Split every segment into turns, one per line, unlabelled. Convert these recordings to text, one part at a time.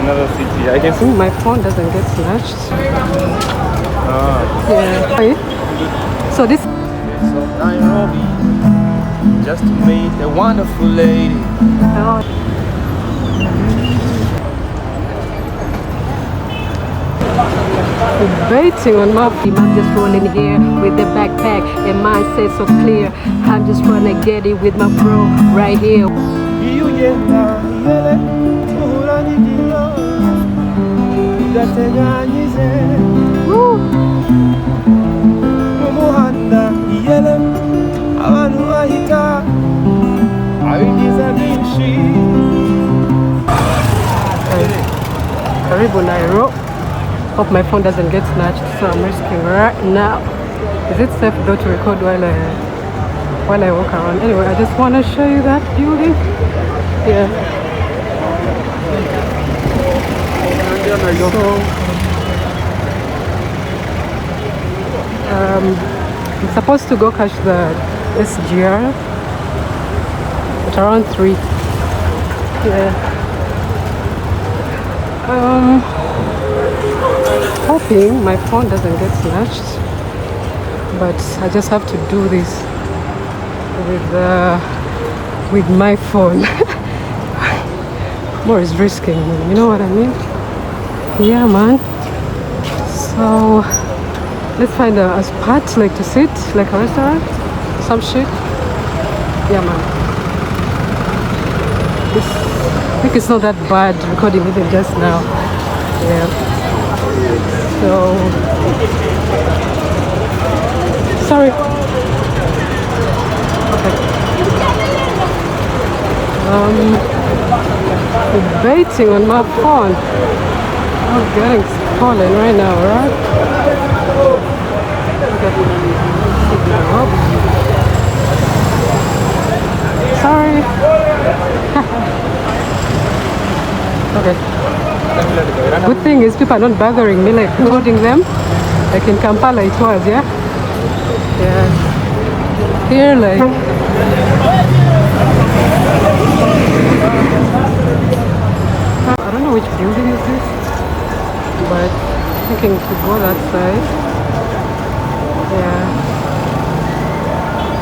another city. I can see
my phone doesn't get snatched. Yeah. Wait. So this.
So Nairobi. Just made a wonderful lady.
Oh. Waiting on my feet. I'm just rolling here with the backpack and mindset so clear. I'm just trying to get it with my bro right here. Woo. Karibu Nairobi. Hope my phone doesn't get snatched, so I'm risking right now. Is it safe though to record while I walk around? Anyway, I just want to show you that building. Yeah. So I'm supposed to go catch the SGR at around 3. Yeah. Hoping my phone doesn't get snatched, but I just have to do this with my phone. More is risking, you know what I mean? Yeah, man. So let's find a spot like to sit, like a restaurant, some shit. Yeah, man. I think it's not that bad recording even just now. Yeah. So sorry. Okay. Debating on my phone. I'm getting stolen right now, right? Okay. Sorry. Okay. Good thing is people are not bothering me like recording them. Like in Kampala it was, yeah? Yeah. Here like I don't know which building is this, but I'm thinking to go that side. Yeah.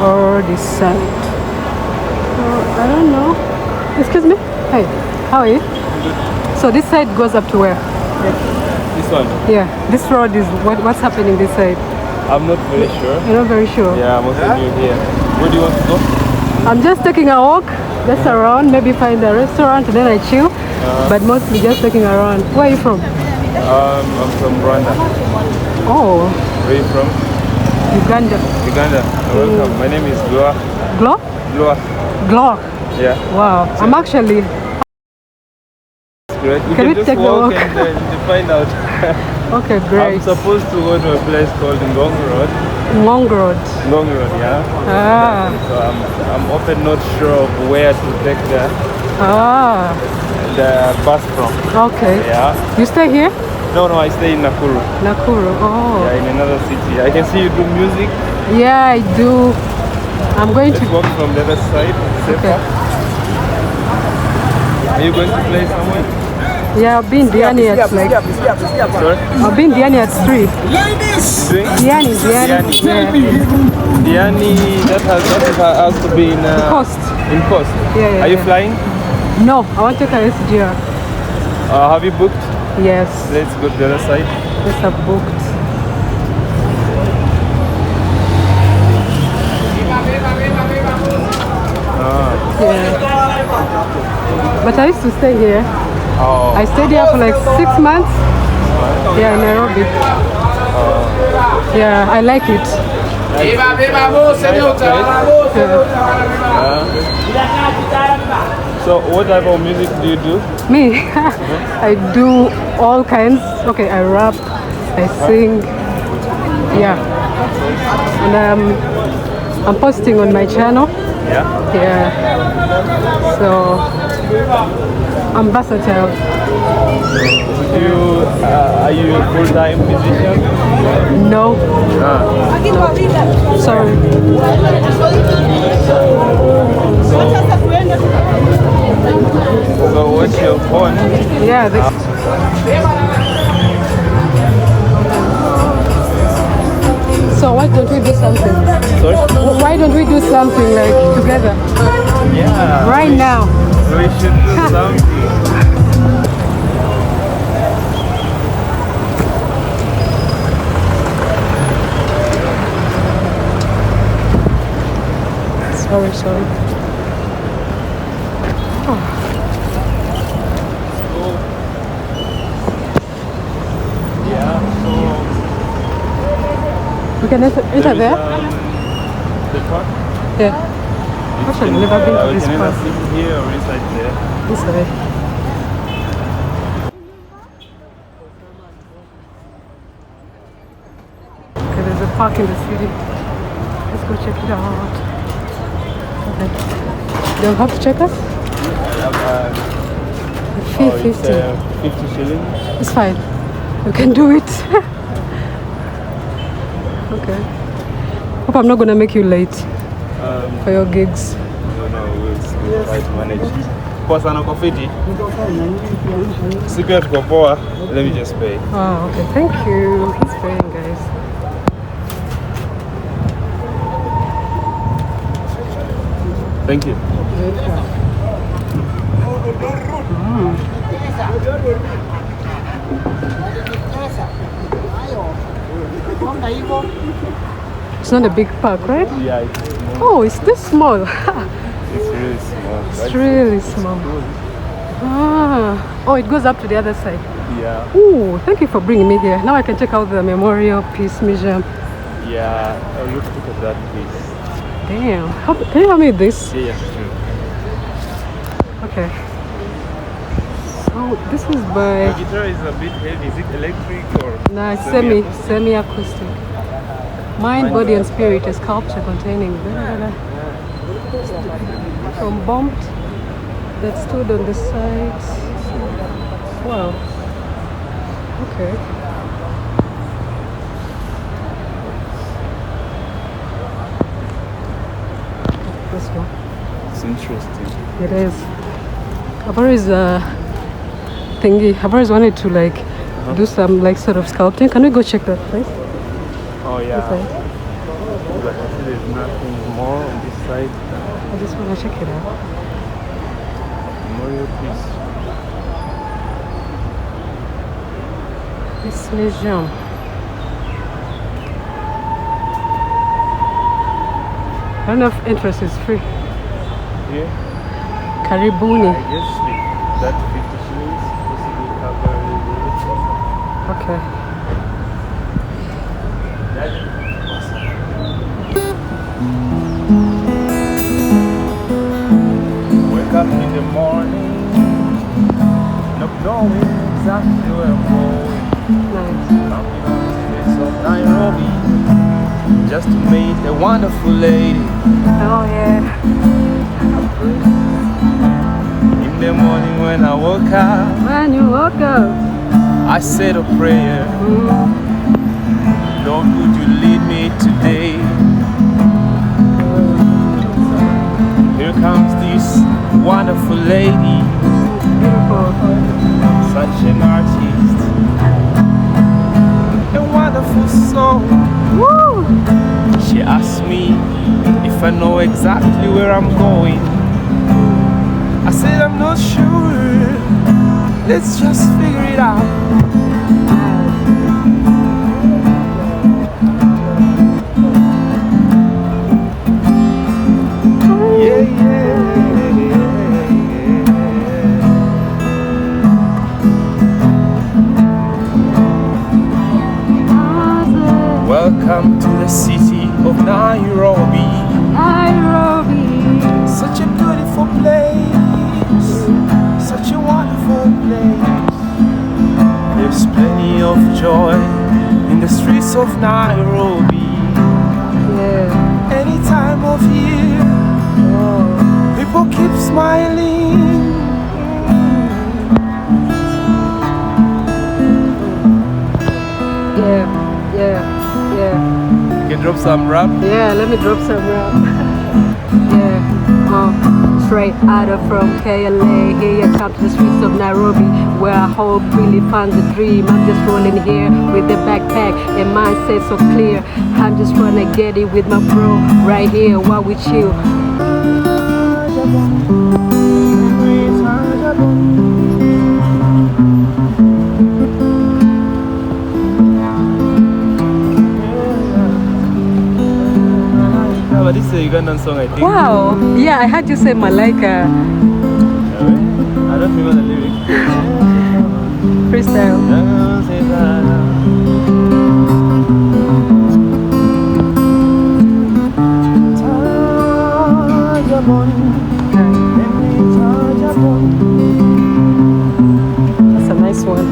Or this side. I don't know. Excuse me? Hey, how are you? So this side goes up to where?
this one.
Yeah, this road is what's happening this side?
I'm not very sure.
You're not very sure?
Yeah, I'm also new here. Where do you want to go?
I'm just taking a walk, just around, maybe find a restaurant and then I chill. But mostly just taking around. Where are you from?
I'm from Rwanda.
Oh.
Where are you from?
Uganda.
Uganda. Welcome. My name is Gloa.
Glo?
Gloa.
Gloa?
Yeah.
Wow. I'm actually...
Great. We
can we
just
take
walk
the walk?
and find out.
Okay, great.
I'm supposed to go to a place called Ngong Road.
Ngong Road.
Ngong Road, yeah.
Ah.
So I'm often not sure of where to take the bus from.
Okay.
Yeah.
You stay here?
No, I stay in Nakuru.
Nakuru. Oh.
Yeah, in another city. I can see you do music.
Yeah, I do. I'm going
Let's walk from the other side. Safer.
Okay.
Are you going to play somewhere?
Yeah, I've been Diani at like...
Sorry?
I've been Diani at 3. Diani. Yeah.
Diani, that has to be in...
Coast.
In Coast?
Yeah.
Are you flying?
No, I want to take a SGR.
Have you booked?
Yes.
Let's go to the other side.
Yes, I've booked. Yeah. But I used to stay here.
Oh.
I stayed here for like 6 months. Yeah, in Nairobi. Yeah, I like it.
So what type of music do you do?
Me? I do all kinds. Okay, I rap, I sing. Yeah. And I'm posting on my channel.
Yeah?
Yeah. So I'm versatile.
Are you a full-time musician?
No. Sorry.
So what's your phone?
Yeah. So why don't we do something?
Sorry?
Why don't we do something like together?
Yeah.
Right now.
We should do something.
Sorry. Oh.
Yeah, so
We can enter there?
The park?
Yeah. Actually, I've never been to
We
this
can either
park.
sit here or inside there.
This way. Okay, there's a park in the city. Let's go check it out. Okay. They'll have to check us? Fee 50.
It's 50 shillings.
It's fine. You can do it. Okay. Hope I'm not gonna make you late for your gigs.
No, we'll try to manage. Kwa sana kwa fiti. Siku ya tuko poa. Let me just pay.
Oh, okay. Thank you. He's paying, guys.
Thank you. Mm.
It's not a big park, right?
Yeah, it's small.
Oh, it's this small.
It's really small.
It's really small. Ah. Oh, it goes up to the other side.
Yeah.
Ooh, thank you for bringing me here. Now I can check out the Memorial Peace Museum.
Yeah. Oh, look at that piece.
Damn. Can you help me with this?
Yeah, sure.
Okay. So this is by...
The guitar is a bit heavy. Is it electric or?
Nah, it's semi-acoustic. Mind, body and spirit, a sculpture containing from bombed that stood on the sides. Wow. Okay. This one.
It's interesting.
It is. I've always wanted to like do some like sort of sculpting. Can we go check that place?
Oh yeah.
This side?
But I see there's nothing more on this side.
I just want to check it out.
Memorial piece.
This museum. I don't know if interest is free.
Yeah.
Karibuni.
I guess that 50 shillings possibly cover the
Okay.
Wake up in the morning, not knowing exactly where I'm going.
Nice.
Knocking on the streets of Nairobi, just to meet a wonderful lady.
Oh yeah.
In the morning when I woke up,
When you woke up.
I said a prayer. Lord, would you lead me today? Here comes this wonderful lady,
Beautiful.
such an artist, a wonderful soul.
Woo!
She asked me if I know exactly where I'm going. I said I'm not sure, let's just figure it out. Yeah, yeah. Welcome to the city of Nairobi.
Nairobi.
Such a beautiful place, such a wonderful place. There's plenty of joy in the streets of Nairobi.
Yeah.
Any time of year,
Oh.
people keep smiling.
Yeah.
You can drop some rap.
Yeah, let me drop some rap. Yeah. Straight out of from KLA, here you come to the streets of Nairobi. where I hope really found the dream. I'm just rolling here with the backpack and mindset so clear. I'm just trying to get it with my bro right here while we chill.
But this is a Ugandan song, I think.
Wow, yeah, I heard you say Malaika.
I don't remember the lyrics.
Freestyle. That's a nice one.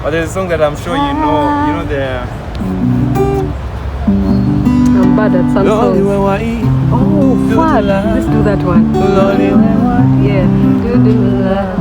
But there's a song that I'm sure you know the
I'm bad at some songs. Oh, fuck. Let's do that one. Yeah. Do that.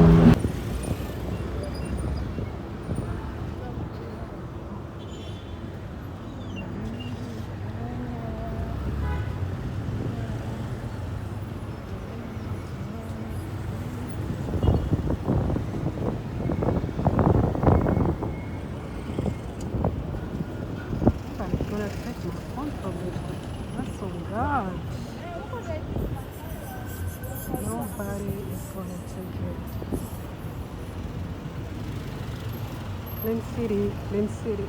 Nobody is gonna take it. Lynn City, Lynn City.